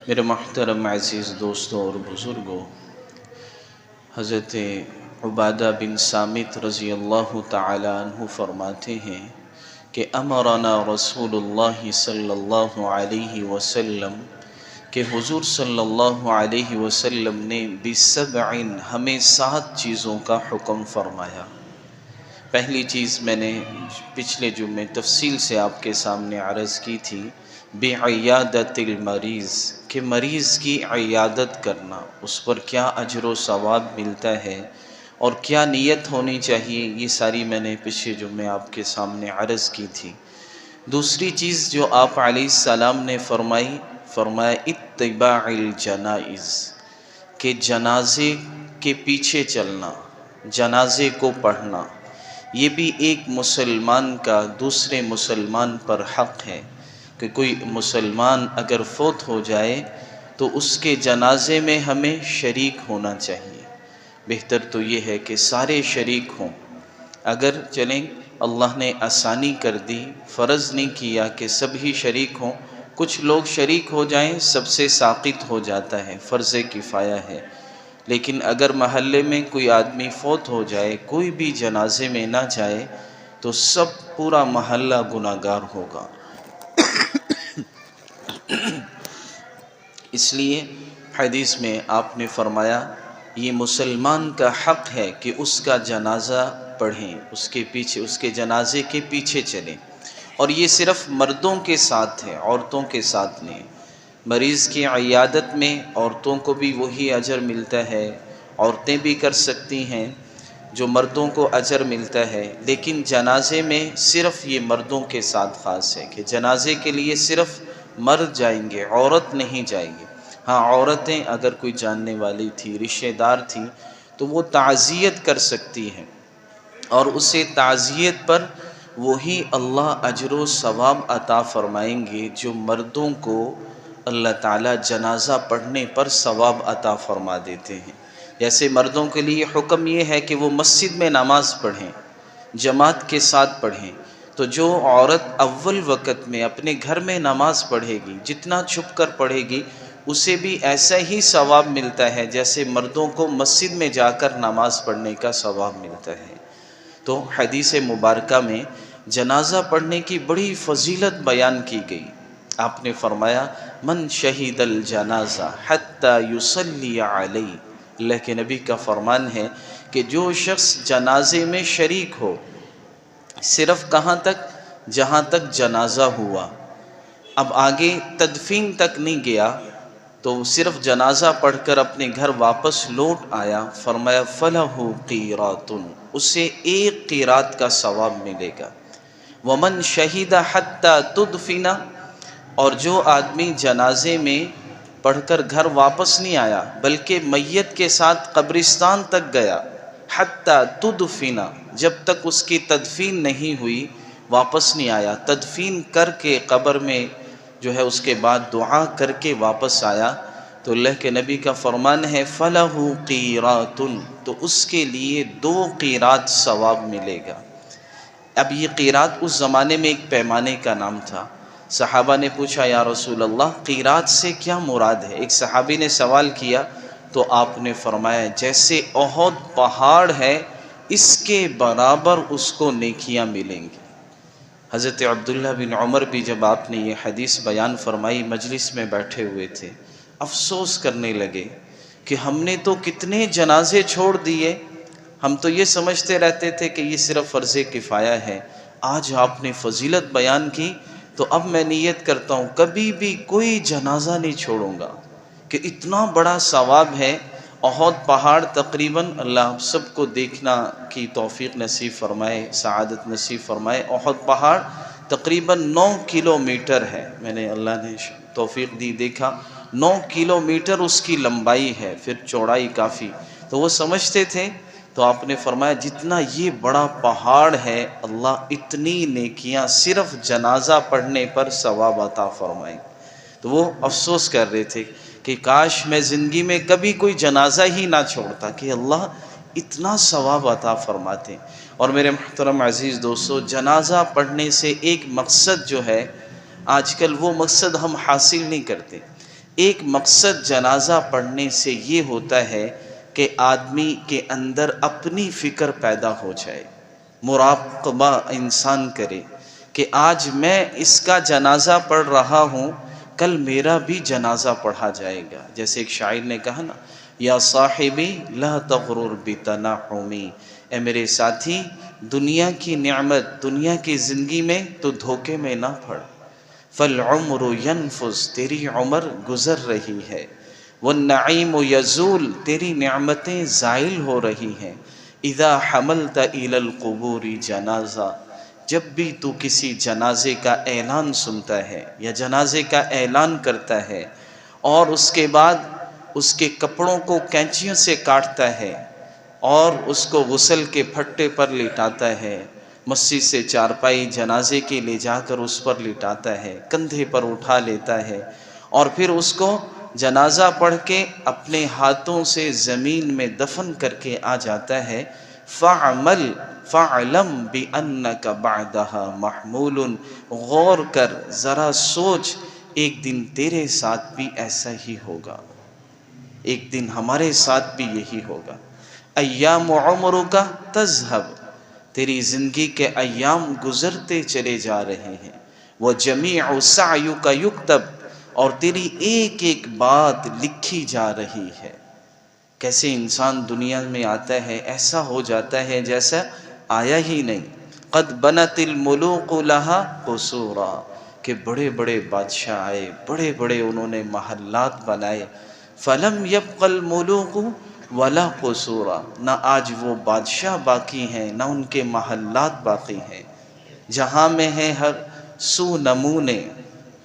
میرے محترم عزیز دوستوں اور بزرگوں، حضرت عبادہ بن صامت رضی اللہ تعالی عنہ فرماتے ہیں کہ امرنا رسول اللہ صلی اللہ علیہ وسلم کہ حضور صلی اللہ علیہ وسلم نے بسبع ہمیں 7 چیزوں کا حکم فرمایا۔ پہلی چیز میں نے پچھلے جمعے تفصیل سے آپ کے سامنے عرض کی تھی، بعیادت المریض، کہ مریض کی عیادت کرنا، اس پر کیا اجر و ثواب ملتا ہے اور کیا نیت ہونی چاہیے، یہ ساری میں نے پچھلے جمعے آپ کے سامنے عرض کی تھی۔ دوسری چیز جو آپ علیہ السلام نے فرمایا اتباع الجنائز، کہ جنازے کے پیچھے چلنا، جنازے کو پڑھنا، یہ بھی ایک مسلمان کا دوسرے مسلمان پر حق ہے کہ کوئی مسلمان اگر فوت ہو جائے تو اس کے جنازے میں ہمیں شریک ہونا چاہیے۔ بہتر تو یہ ہے کہ سارے شریک ہوں۔ اگر چلیں اللہ نے آسانی کر دی، فرض نہیں کیا کہ سب ہی شریک ہوں، کچھ لوگ شریک ہو جائیں سب سے ساقط ہو جاتا ہے، فرض کفایہ ہے۔ لیکن اگر محلے میں کوئی آدمی فوت ہو جائے، کوئی بھی جنازے میں نہ جائے تو سب پورا محلہ گناہگار ہوگا۔ اس لیے حدیث میں آپ نے فرمایا یہ مسلمان کا حق ہے کہ اس کا جنازہ پڑھیں، اس کے جنازے کے پیچھے چلیں، اور یہ صرف مردوں کے ساتھ ہے، عورتوں کے ساتھ نہیں۔ مریض کی عیادت میں عورتوں کو بھی وہی اجر ملتا ہے، عورتیں بھی کر سکتی ہیں جو مردوں کو اجر ملتا ہے، لیکن جنازے میں صرف یہ مردوں کے ساتھ خاص ہے کہ جنازے کے لیے صرف مرد جائیں گے، عورت نہیں جائیں گے۔ ہاں، عورتیں اگر کوئی جاننے والی تھی، رشتہ دار تھی تو وہ تعزیت کر سکتی ہیں، اور اسے تعزیت پر وہی اللہ اجر و ثواب عطا فرمائیں گے جو مردوں کو اللہ تعالیٰ جنازہ پڑھنے پر ثواب عطا فرما دیتے ہیں۔ جیسے مردوں کے لیے حکم یہ ہے کہ وہ مسجد میں نماز پڑھیں، جماعت کے ساتھ پڑھیں، تو جو عورت اول وقت میں اپنے گھر میں نماز پڑھے گی، جتنا چھپ کر پڑھے گی، اسے بھی ایسا ہی ثواب ملتا ہے جیسے مردوں کو مسجد میں جا کر نماز پڑھنے کا ثواب ملتا ہے۔ تو حدیث مبارکہ میں جنازہ پڑھنے کی بڑی فضیلت بیان کی گئی۔ آپ نے فرمایا من شہید الجنازہ حتی یصلی علیہ، اللہ کے نبی کا فرمان ہے کہ جو شخص جنازے میں شریک ہو، صرف کہاں تک؟ جہاں تک جنازہ ہوا، اب آگے تدفین تک نہیں گیا، تو صرف جنازہ پڑھ کر اپنے گھر واپس لوٹ آیا، فرمایا فلہ قیرات، اسے 1 قیرات کا ثواب ملے گا۔ ومن شہید حتی تدفن، اور جو آدمی جنازے میں پڑھ کر گھر واپس نہیں آیا بلکہ میت کے ساتھ قبرستان تک گیا، حتی تدفن، جب تک اس کی تدفین نہیں ہوئی واپس نہیں آیا، تدفین کر کے قبر میں جو ہے اس کے بعد دعا کر کے واپس آیا، تو اللہ کے نبی کا فرمان ہے فَلَهُ قِيرَاتٌ، تو اس کے لیے 2 قیرات ثواب ملے گا۔ اب یہ قیرات اس زمانے میں ایک پیمانے کا نام تھا۔ صحابہ نے پوچھا یا رسول اللہ قیرات سے کیا مراد ہے؟ ایک صحابی نے سوال کیا تو آپ نے فرمایا جیسے احد پہاڑ ہے اس کے برابر اس کو نیکیاں ملیں گی۔ حضرت عبداللہ بن عمر بھی جب آپ نے یہ حدیث بیان فرمائی مجلس میں بیٹھے ہوئے تھے، افسوس کرنے لگے کہ ہم نے تو کتنے جنازے چھوڑ دیے، ہم تو یہ سمجھتے رہتے تھے کہ یہ صرف فرض کفایہ ہے، آج آپ نے فضیلت بیان کی تو اب میں نیت کرتا ہوں کبھی بھی کوئی جنازہ نہیں چھوڑوں گا، کہ اتنا بڑا ثواب ہے۔ احد پہاڑ تقریباً اللہ سب کو دیکھنا کی توفیق نصیب فرمائے، سعادت نصیب فرمائے۔ احد پہاڑ تقریباً 9 کلومیٹر ہے، میں نے اللہ نے توفیق دی دیکھا، 9 کلومیٹر اس کی لمبائی ہے، پھر چوڑائی کافی، تو وہ سمجھتے تھے، تو آپ نے فرمایا جتنا یہ بڑا پہاڑ ہے اللہ اتنی نیکیاں صرف جنازہ پڑھنے پر ثواب عطا فرمائے۔ تو وہ افسوس کر رہے تھے کہ کاش میں زندگی میں کبھی کوئی جنازہ ہی نہ چھوڑتا، کہ اللہ اتنا ثواب عطا فرماتے۔ اور میرے محترم عزیز دوستو، جنازہ پڑھنے سے ایک مقصد جو ہے، آج کل وہ مقصد ہم حاصل نہیں کرتے۔ ایک مقصد جنازہ پڑھنے سے یہ ہوتا ہے کہ آدمی کے اندر اپنی فکر پیدا ہو جائے، مراقبہ انسان کرے کہ آج میں اس کا جنازہ پڑھ رہا ہوں، کل میرا بھی جنازہ پڑھا جائے گا۔ جیسے ایک شاعر نے کہا نا، یا صاحبی لا تغرر بتنعمی، اے میرے ساتھی دنیا کی نعمت، دنیا کی زندگی میں تو دھوکے میں نہ پڑ، فالعمر ینفذ، تیری عمر گزر رہی ہے، والنعیم یزول، تیری نعمتیں زائل ہو رہی ہیں، اذا حملت الی القبور جنازہ، جب بھی تو کسی جنازے کا اعلان سنتا ہے یا جنازے کا اعلان کرتا ہے اور اس کے بعد اس کے کپڑوں کو کینچیوں سے کاٹتا ہے اور اس کو غسل کے پھٹے پر لٹاتا ہے، مسجد سے چارپائی جنازے کے لے جا کر اس پر لٹاتا ہے، کندھے پر اٹھا لیتا ہے اور پھر اس کو جنازہ پڑھ کے اپنے ہاتھوں سے زمین میں دفن کر کے آ جاتا ہے، فَعْمَلْ فَعْلَمْ بِأَنَّكَ بَعْدَهَا مَحْمُولٌ، غور کر، ذرا سوچ، ایک دن تیرے ساتھ بھی ایسا ہی ہوگا، ایک دن ہمارے ساتھ بھی یہی ہوگا۔ ایام عمرک تذہب، تیری زندگی کے ایام گزرتے چلے جا رہے ہیں، وجمیع سعیک یکتب، اور تیری ایک ایک بات لکھی جا رہی ہے۔ کیسے انسان دنیا میں آتا ہے ایسا ہو جاتا ہے جیسا آیا ہی نہیں۔ قد بنت الملوک لہا قصورا، کہ بڑے بڑے بادشاہ آئے، بڑے بڑے انہوں نے محلات بنائے، فلم یبق الملوک ولا قصورا، نہ آج وہ بادشاہ باقی ہیں نہ ان کے محلات باقی ہیں۔ جہاں میں ہے ہر سو نمونے،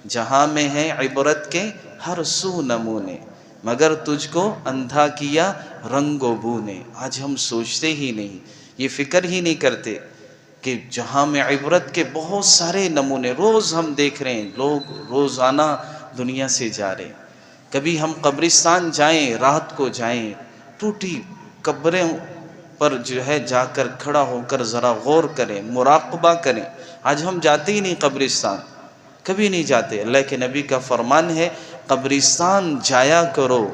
جہاں میں ہے عبرت کے ہر سو نمونے، مگر تجھ کو اندھا کیا رنگ و بو نے۔ آج ہم سوچتے ہی نہیں، یہ فکر ہی نہیں کرتے کہ جہاں میں عبرت کے بہت سارے نمونے روز ہم دیکھ رہے ہیں، لوگ روزانہ دنیا سے جا رہے ہیں۔ کبھی ہم قبرستان جائیں، رات کو جائیں، ٹوٹی قبروں پر جو ہے جا کر کھڑا ہو کر ذرا غور کریں، مراقبہ کریں۔ آج ہم جاتے ہی نہیں قبرستان، کبھی نہیں جاتے۔ اللہ کے نبی کا فرمان ہے، قبرستان جایا کرو،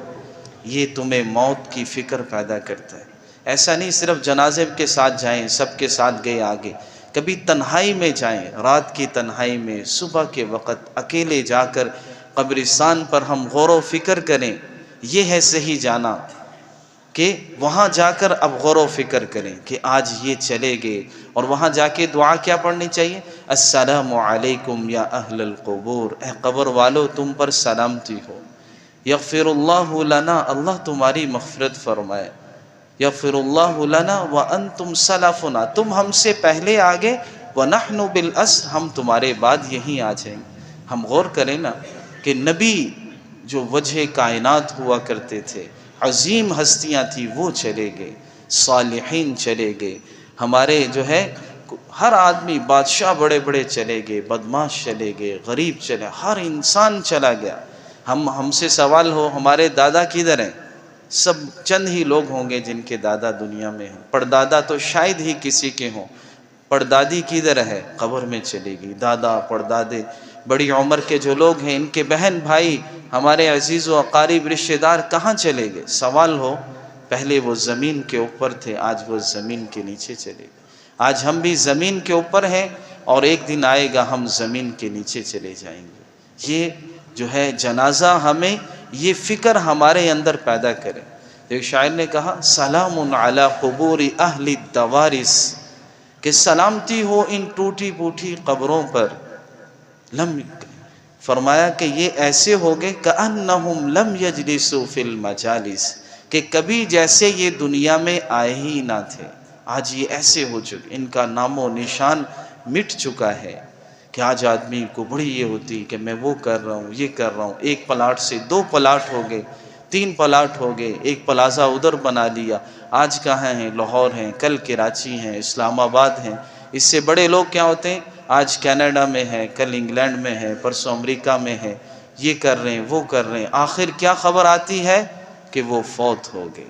یہ تمہیں موت کی فکر پیدا کرتا ہے۔ ایسا نہیں صرف جنازے کے ساتھ جائیں، سب کے ساتھ گئے آگے، کبھی تنہائی میں جائیں، رات کی تنہائی میں، صبح کے وقت اکیلے جا کر قبرستان پر ہم غور و فکر کریں۔ یہ ہے صحیح جانا، کہ وہاں جا کر اب غور و فکر کریں کہ آج یہ چلے گئے، اور وہاں جا کے دعا کیا پڑھنی چاہیے؟ السلام علیکم یا اہل القبور، اے قبر والو تم پر سلامتی ہو، یغفر اللہ لنا، اللہ تمہاری مغفرت فرمائے، یغفر اللہ لنا وانتم سلفنا، تم ہم سے پہلے آگے، ونحن بالاسر، ہم تمہارے بعد یہیں آ جائیں گے۔ ہم غور کریں نا کہ نبی جو وجہ کائنات ہوا کرتے تھے، عظیم ہستیاں تھی، وہ چلے گئے، صالحین چلے گئے، ہمارے جو ہے ہر آدمی، بادشاہ بڑے بڑے چلے گئے، بدماش چلے گئے، غریب چلے، ہر انسان چلا گیا۔ ہم سے سوال ہو ہمارے دادا کدھر ہیں؟ سب چند ہی لوگ ہوں گے جن کے دادا دنیا میں ہیں، پردادا تو شاید ہی کسی کے ہوں۔ پردادی کدھر ہے؟ قبر میں چلے گئی۔ دادا، پردادے، بڑی عمر کے جو لوگ ہیں، ان کے بہن بھائی، ہمارے عزیز و اقارب رشتہ دار کہاں چلے گئے؟ سوال ہو، پہلے وہ زمین کے اوپر تھے، آج وہ زمین کے نیچے چلے گئے۔ آج ہم بھی زمین کے اوپر ہیں اور ایک دن آئے گا ہم زمین کے نیچے چلے جائیں گے۔ یہ جو ہے جنازہ ہمیں یہ فکر ہمارے اندر پیدا کرے۔ ایک شاعر نے کہا، سلام علی قبور اہل الدوارس، کہ سلامتی ہو ان ٹوٹی پوٹی قبروں پر۔ لم، فرمایا کہ یہ ایسے ہوگے کأنہم لم یجلسوا فی المجالس، کہ کبھی جیسے یہ دنیا میں آئے ہی نہ تھے، آج یہ ایسے ہو چکے، ان کا نام و نشان مٹ چکا ہے۔ کہ آج آدمی کو بڑی یہ ہوتی کہ میں وہ کر رہا ہوں، یہ کر رہا ہوں، ایک پلاٹ سے 2 پلاٹ ہو گئے، 3 پلاٹ ہو گئے، ایک پلازا ادھر بنا لیا، آج کہاں ہیں؟ لاہور ہیں، کل کراچی ہیں، اسلام آباد ہیں۔ اس سے بڑے لوگ کیا ہوتے ہیں؟ آج کینیڈا میں ہے، کل انگلینڈ میں ہے، پرسوں امریکہ میں ہے، یہ کر رہے ہیں، وہ کر رہے ہیں۔ آخر کیا خبر آتی ہے؟ کہ وہ فوت ہو گئے،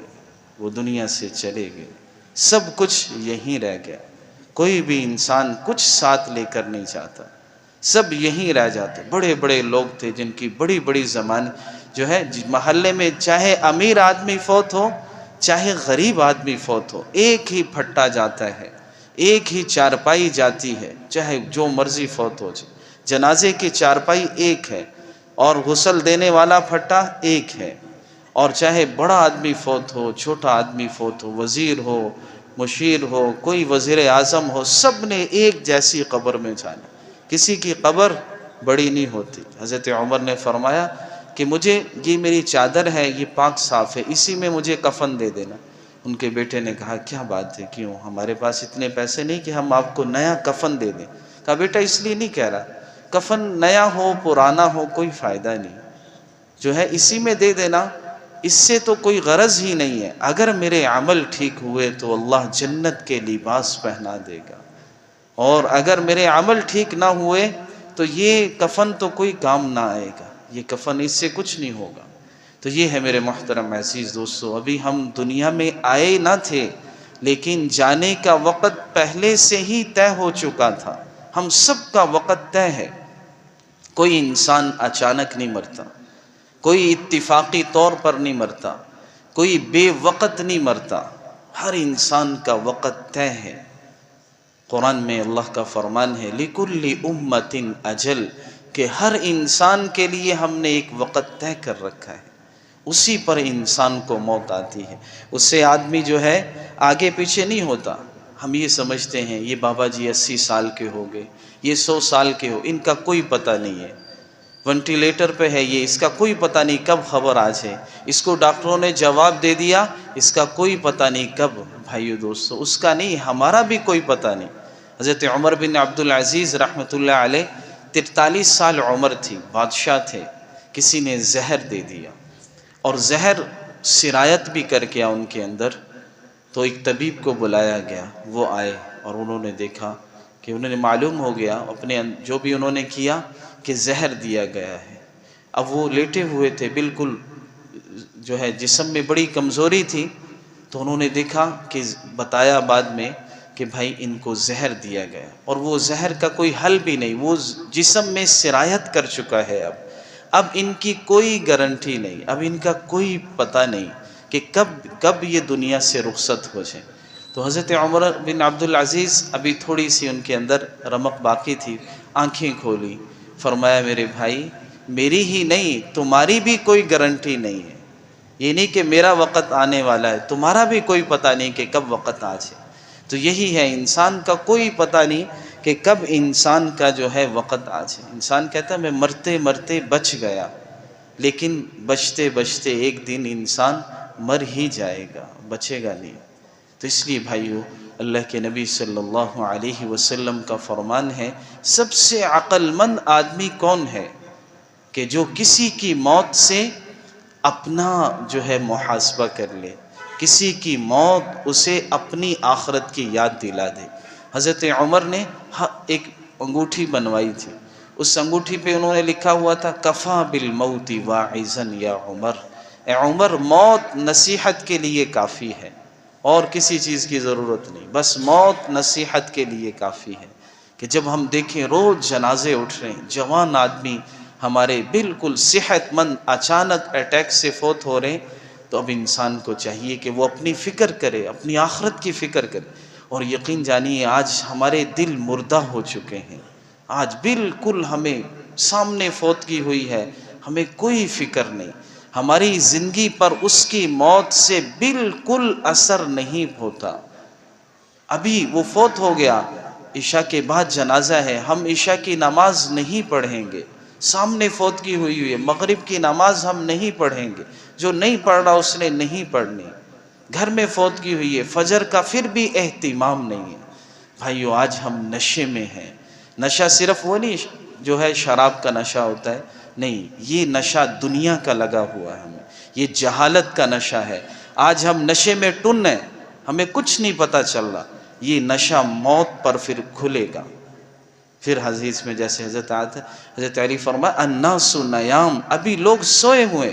وہ دنیا سے چلے گئے، سب کچھ یہیں رہ گیا۔ کوئی بھی انسان کچھ ساتھ لے کر نہیں جاتا، سب یہیں رہ جاتے۔ بڑے بڑے لوگ تھے جن کی بڑی بڑی جو ہے محلے میں چاہے امیر آدمی فوت ہو چاہے غریب آدمی فوت ہو، ایک ہی پھٹا جاتا ہے، ایک ہی چارپائی جاتی ہے، چاہے جو مرضی فوت ہو جائے، جنازے کی چارپائی ایک ہے اور غسل دینے والا پھٹا ایک ہے، اور چاہے بڑا آدمی فوت ہو چھوٹا آدمی فوت ہو، وزیر ہو مشیر ہو کوئی وزیر اعظم ہو، سب نے ایک جیسی قبر میں جانا، کسی کی قبر بڑی نہیں ہوتی۔ حضرت عمر نے فرمایا کہ مجھے یہ میری چادر ہے، یہ پاک صاف ہے، اسی میں مجھے کفن دے دینا۔ ان کے بیٹے نے کہا کیا بات ہے، کیوں؟ ہمارے پاس اتنے پیسے نہیں کہ ہم آپ کو نیا کفن دے دیں۔ کہا بیٹا اس لیے نہیں کہہ رہا، کفن نیا ہو پرانا ہو کوئی فائدہ نہیں، جو ہے اسی میں دے دینا، اس سے تو کوئی غرض ہی نہیں ہے، اگر میرے عمل ٹھیک ہوئے تو اللہ جنت کے لباس پہنا دے گا، اور اگر میرے عمل ٹھیک نہ ہوئے تو یہ کفن تو کوئی کام نہ آئے گا، یہ کفن اس سے کچھ نہیں ہوگا۔ تو یہ ہے میرے محترم عزیز دوستو، ابھی ہم دنیا میں آئے نہ تھے لیکن جانے کا وقت پہلے سے ہی طے ہو چکا تھا، ہم سب کا وقت طے ہے، کوئی انسان اچانک نہیں مرتا، کوئی اتفاقی طور پر نہیں مرتا، کوئی بے وقت نہیں مرتا، ہر انسان کا وقت طے ہے۔ قرآن میں اللہ کا فرمان ہے لِكُلِّ أُمَّةٍ أَجَلٌ، کہ ہر انسان کے لیے ہم نے ایک وقت طے کر رکھا ہے، اسی پر انسان کو موت آتی ہے، اس سے آدمی جو ہے آگے پیچھے نہیں ہوتا۔ ہم یہ سمجھتے ہیں یہ بابا جی 80 سال کے ہو گئے، یہ 100 سال کے ہو، ان کا کوئی پتہ نہیں ہے، وینٹیلیٹر پہ ہے یہ، اس کا کوئی پتہ نہیں کب خبر آ جائے، اس کو ڈاکٹروں نے جواب دے دیا، اس کا کوئی پتہ نہیں کب۔ بھائیو دوستو اس کا نہیں، ہمارا بھی کوئی پتہ نہیں۔ حضرت عمر بن عبدالعزیز رحمۃ اللہ علیہ 43 سال عمر تھی، بادشاہ تھے، کسی نے زہر دے دیا اور زہر سرایت بھی کر گیا ان کے اندر، تو ایک طبیب کو بلایا گیا، وہ آئے اور انہوں نے دیکھا کہ انہوں نے معلوم ہو گیا اپنے جو بھی انہوں نے کیا کہ زہر دیا گیا ہے۔ اب وہ لیٹے ہوئے تھے، بالکل جو ہے جسم میں بڑی کمزوری تھی، تو انہوں نے دیکھا کہ بتایا بعد میں کہ بھائی ان کو زہر دیا گیا، اور وہ زہر کا کوئی حل بھی نہیں، وہ جسم میں سرایت کر چکا ہے، اب ان کی کوئی گارنٹی نہیں، اب ان کا کوئی پتہ نہیں کہ کب یہ دنیا سے رخصت ہو جائے۔ تو حضرت عمر بن عبدالعزیز ابھی تھوڑی سی ان کے اندر رمق باقی تھی، آنکھیں کھولی، فرمایا میرے بھائی میری ہی نہیں تمہاری بھی کوئی گارنٹی نہیں ہے، یہ نہیں کہ میرا وقت آنے والا ہے، تمہارا بھی کوئی پتہ نہیں کہ کب وقت آ جائے۔ تو یہی ہے، انسان کا کوئی پتہ نہیں کہ کب انسان کا جو ہے وقت آ جائے۔ انسان کہتا ہے میں مرتے مرتے بچ گیا، لیکن بچتے بچتے ایک دن انسان مر ہی جائے گا، بچے گا نہیں۔ تو اس لیے بھائیو اللہ کے نبی صلی اللہ علیہ وسلم کا فرمان ہے سب سے عقل مند آدمی کون ہے کہ جو کسی کی موت سے اپنا جو ہے محاسبہ کر لے، کسی کی موت اسے اپنی آخرت کی یاد دلا دے۔ حضرت عمر نے ایک انگوٹھی بنوائی تھی، اس انگوٹھی پہ انہوں نے لکھا ہوا تھا کفا بالموت واعظا یا عمر، اے عمر موت نصیحت کے لیے کافی ہے، اور کسی چیز کی ضرورت نہیں، بس موت نصیحت کے لیے کافی ہے۔ کہ جب ہم دیکھیں روز جنازے اٹھ رہے ہیں، جوان آدمی ہمارے بالکل صحت مند اچانک اٹیک سے فوت ہو رہے ہیں، تو اب انسان کو چاہیے کہ وہ اپنی فکر کرے، اپنی آخرت کی فکر کرے، اور یقین جانیے آج ہمارے دل مردہ ہو چکے ہیں، آج بالکل ہمیں سامنے فوت کی ہوئی ہے، ہمیں کوئی فکر نہیں، ہماری زندگی پر اس کی موت سے بالکل اثر نہیں ہوتا۔ ابھی وہ فوت ہو گیا، عشاء کے بعد جنازہ ہے، ہم عشاء کی نماز نہیں پڑھیں گے، سامنے فوت کی ہوئی ہے، مغرب کی نماز ہم نہیں پڑھیں گے، جو نہیں پڑھ رہا اس نے نہیں پڑھنی، گھر میں فوت کی ہوئی ہے، فجر کا پھر بھی اہتمام نہیں ہے۔ بھائیو آج ہم نشے میں ہیں، نشہ صرف وہ نہیں جو ہے شراب کا نشہ ہوتا ہے، نہیں، یہ نشہ دنیا کا لگا ہوا ہے، ہمیں یہ جہالت کا نشہ ہے۔ آج ہم نشے میں ٹن ہیں، ہمیں کچھ نہیں پتہ چل رہا، یہ نشہ موت پر پھر کھلے گا۔ پھر حدیث میں جیسے حضرت علی فرمایا الناس نیام، ابھی لوگ سوئے ہوئے،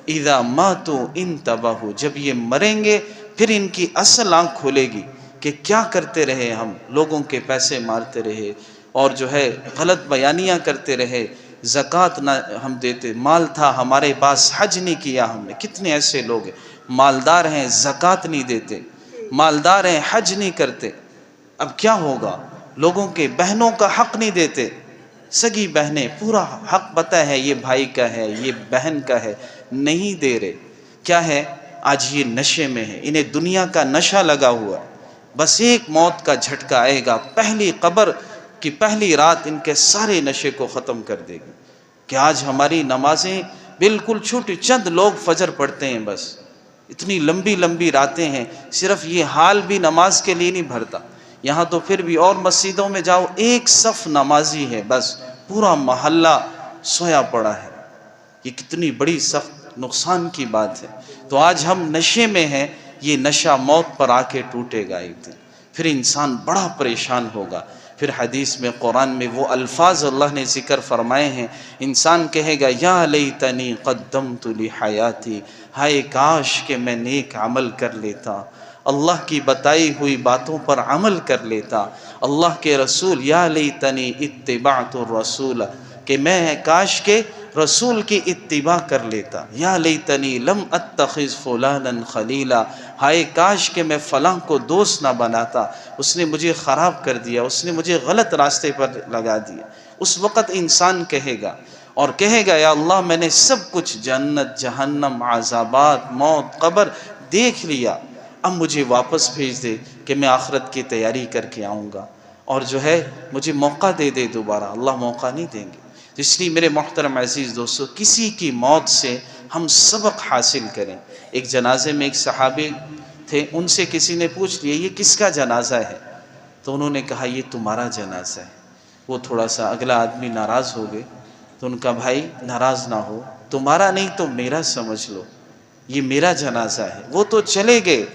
اذا ماتوا انتبہوا، جب یہ مریں گے پھر ان کی اصل آنکھ کھلے گی کہ کیا کرتے رہے ہم، لوگوں کے پیسے مارتے رہے اور جو ہے غلط بیانیاں کرتے رہے، زکوٰۃ نہ ہم دیتے، مال تھا ہمارے پاس حج نہیں کیا ہم نے۔ کتنے ایسے لوگ ہیں مالدار ہیں زکوٰۃ نہیں دیتے، مالدار ہیں حج نہیں کرتے۔ اب کیا ہوگا؟ لوگوں کے بہنوں کا حق نہیں دیتے، سگی بہنیں پورا حق پتہ ہے یہ بھائی کا ہے یہ بہن کا ہے، نہیں دے رہے۔ کیا ہے؟ آج یہ نشے میں ہے، انہیں دنیا کا نشہ لگا ہوا ہے۔ بس ایک موت کا جھٹکا آئے گا، پہلی قبر کی پہلی رات ان کے سارے نشے کو ختم کر دے گی۔ کہ آج ہماری نمازیں بالکل چھوٹی، چند لوگ فجر پڑھتے ہیں، بس اتنی لمبی لمبی راتیں ہیں، صرف یہ حال بھی نماز کے لیے نہیں بھرتا۔ یہاں تو پھر بھی اور مسجدوں میں جاؤ ایک صف نمازی ہے، بس پورا محلہ سویا پڑا ہے۔ یہ کتنی بڑی سخت نقصان کی بات ہے۔ تو آج ہم نشے میں ہیں، یہ نشہ موت پر آ کے ٹوٹے گا ایک دن، پھر انسان بڑا پریشان ہوگا۔ پھر حدیث میں قرآن میں وہ الفاظ اللہ نے ذکر فرمائے ہیں، انسان کہے گا یا لیتنی قدمت لحیاتی، ہائے کاش کہ میں نیک عمل کر لیتا، اللہ کی بتائی ہوئی باتوں پر عمل کر لیتا، اللہ کے رسول یا لیتنی اتبعت الرسول، کہ میں کاش کہ رسول کی اتباع کر لیتا، یا لیتنی لم اتخذ فلانا خلیلا، ہائے کاش کہ میں فلاں کو دوست نہ بناتا، اس نے مجھے خراب کر دیا، اس نے مجھے غلط راستے پر لگا دیا۔ اس وقت انسان کہے گا اور کہے گا یا اللہ میں نے سب کچھ جنت جہنم عذابات موت قبر دیکھ لیا، اب مجھے واپس بھیج دے کہ میں آخرت کی تیاری کر کے آؤں گا، اور جو ہے مجھے موقع دے دے دوبارہ۔ اللہ موقع نہیں دیں گے۔ اس لیے میرے محترم عزیز دوستو، کسی کی موت سے ہم سبق حاصل کریں۔ ایک جنازے میں ایک صحابی تھے، ان سے کسی نے پوچھ لیا یہ کس کا جنازہ ہے؟ تو انہوں نے کہا یہ تمہارا جنازہ ہے۔ وہ تھوڑا سا اگلا آدمی ناراض ہو گئے، تو ان کا بھائی ناراض نہ ہو، تمہارا نہیں تو میرا سمجھ لو، یہ میرا جنازہ ہے۔ وہ تو چلے گئے،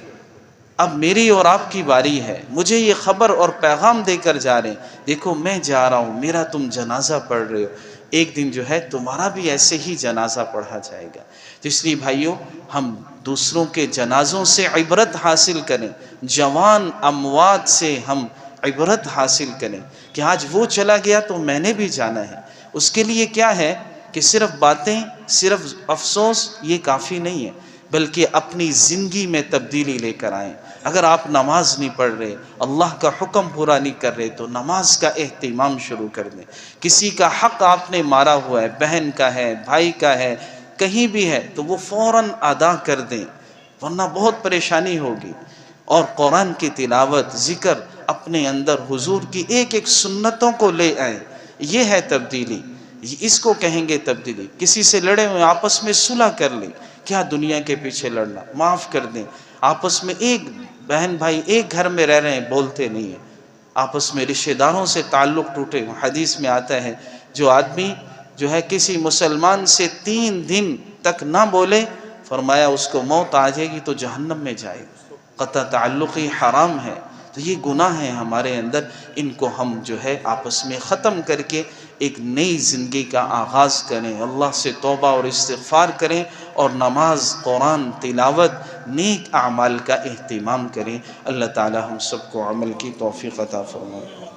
اب میری اور آپ کی باری ہے، مجھے یہ خبر اور پیغام دے کر جا رہے ہیں، دیکھو میں جا رہا ہوں، میرا تم جنازہ پڑھ رہے ہو، ایک دن جو ہے تمہارا بھی ایسے ہی جنازہ پڑھا جائے گا۔ تو اس لیے بھائیوں، ہم دوسروں کے جنازوں سے عبرت حاصل کریں، جوان اموات سے ہم عبرت حاصل کریں کہ آج وہ چلا گیا تو میں نے بھی جانا ہے۔ اس کے لیے کیا ہے کہ صرف باتیں، صرف افسوس یہ کافی نہیں ہے، بلکہ اپنی زندگی میں تبدیلی لے کر آئیں۔ اگر آپ نماز نہیں پڑھ رہے، اللہ کا حکم پورا نہیں کر رہے، تو نماز کا اہتمام شروع کر دیں۔ کسی کا حق آپ نے مارا ہوا ہے، بہن کا ہے، بھائی کا ہے، کہیں بھی ہے، تو وہ فوراً ادا کر دیں، ورنہ بہت پریشانی ہوگی۔ اور قرآن کی تلاوت، ذکر، اپنے اندر حضور کی ایک ایک سنتوں کو لے آئیں، یہ ہے تبدیلی، اس کو کہیں گے تبدیلی۔ کسی سے لڑے ہوئے آپس میں صلح کر لیں، کیا دنیا کے پیچھے لڑنا، معاف کر دیں۔ آپس میں ایک بہن بھائی ایک گھر میں رہ رہے ہیں، بولتے نہیں ہیں، آپس میں رشتہ داروں سے تعلق ٹوٹے۔ حدیث میں آتا ہے جو آدمی جو ہے کسی مسلمان سے 3 دن تک نہ بولے، فرمایا اس کو موت آ جائے گی تو جہنم میں جائے گا۔ قطع تعلقی حرام ہے۔ تو یہ گناہ ہیں ہمارے اندر، ان کو ہم جو ہے آپس میں ختم کر کے ایک نئی زندگی کا آغاز کریں، اللہ سے توبہ اور استغفار کریں، اور نماز، قرآن تلاوت، نیک اعمال کا اہتمام کریں۔ اللہ تعالی ہم سب کو عمل کی توفیق عطا فرمائے۔